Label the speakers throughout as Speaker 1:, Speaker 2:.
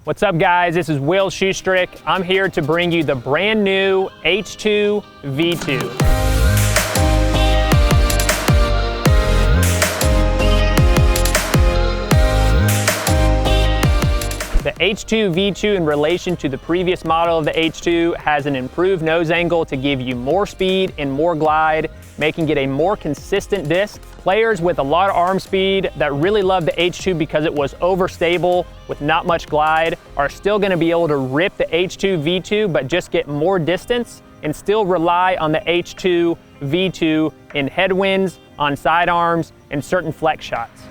Speaker 1: What's up, guys? This is Schusterick. I'm here to bring you the brand new H2 V2. The H2 V2 in relation to the previous model of the H2 has an improved nose angle to give you more speed and more glide, making it a more consistent disc. Players with a lot of arm speed that really love the H2 because it was overstable with not much glide are still going to be able to rip the H2 V2 but just get more distance and still rely on the H2 V2 in headwinds, on sidearms, and certain flex shots.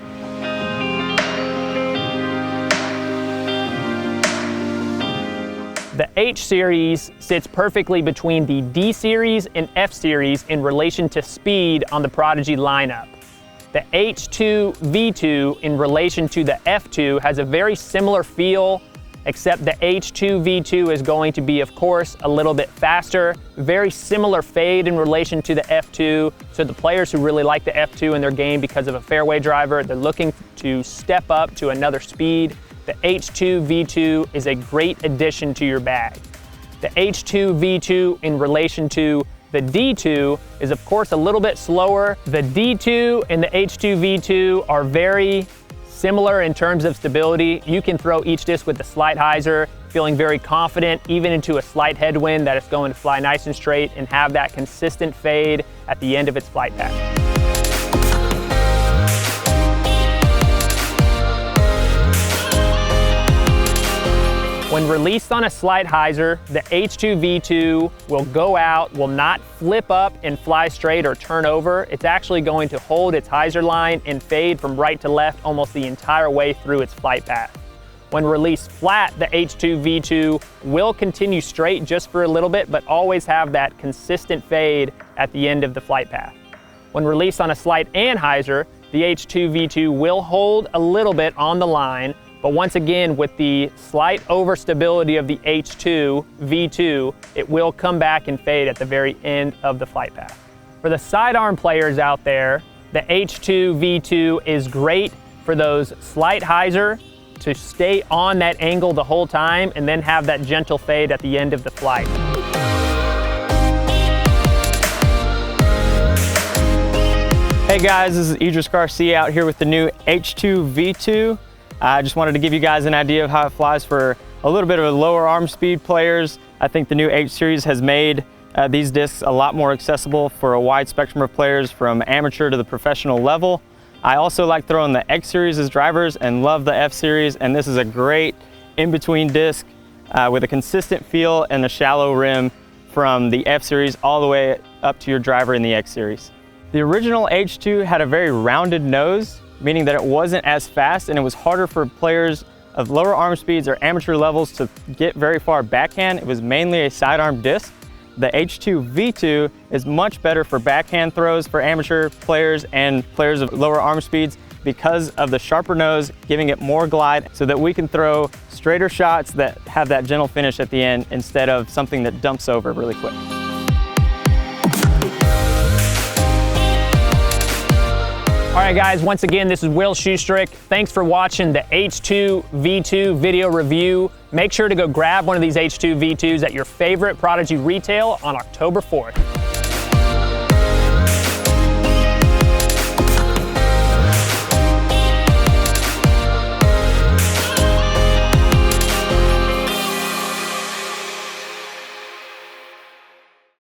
Speaker 1: The H series sits perfectly between the D series and F series in relation to speed on the Prodigy lineup. The H2 V2 in relation to the F2 has a very similar feel, except the H2 V2 is going to be, of course, a little bit faster, very similar fade in relation to the F2. So the players who really like the F2 in their game because of a fairway driver, they're looking to step up to another speed. The H2 V2 is a great addition to your bag. The H2 V2 in relation to the D2 is, of course, a little bit slower. The D2 and the H2 V2 are very similar in terms of stability. You can throw each disc with the slight hyzer, feeling very confident, even into a slight headwind, that it's going to fly nice and straight and have that consistent fade at the end of its flight path. When released on a slight hyzer, the H2 V2 will go out, will not flip up and fly straight or turn over. It's actually going to hold its hyzer line and fade from right to left almost the entire way through its flight path. When released flat, the H2 V2 will continue straight just for a little bit, but always have that consistent fade at the end of the flight path. When released on a slight ANHYZER, the H2 V2 will hold a little bit on the line, but once again, with the slight overstability of the H2 V2, it will come back and fade at the very end of the flight path. For the sidearm players out there, the H2 V2 is great for those slight hyzer to stay on that angle the whole time and then have that gentle fade at the end of the flight.
Speaker 2: Hey guys, this is Idris Garcia out here with the new H2 V2. I just wanted to give you guys an idea of how it flies for a little bit of lower arm speed players. I think the new H series has made these discs a lot more accessible for a wide spectrum of players from amateur to the professional level. I also like throwing the X series as drivers and love the F series, and this is a great in-between disc with a consistent feel and a shallow rim from the F series all the way up to your driver in the X series. The original H2 had a very rounded nose, meaning that it wasn't as fast and it was harder for players of lower arm speeds or amateur levels to get very far backhand. It was mainly a sidearm disc. The H2 V2 is much better for backhand throws for amateur players and players of lower arm speeds because of the sharper nose, giving it more glide so that we can throw straighter shots that have that gentle finish at the end instead of something that dumps over really quick.
Speaker 1: All right, guys, once again, this is Schusterick. Thanks for watching the H2 V2 video review. Make sure to go grab one of these H2 V2s at your favorite Prodigy retail on October 4th.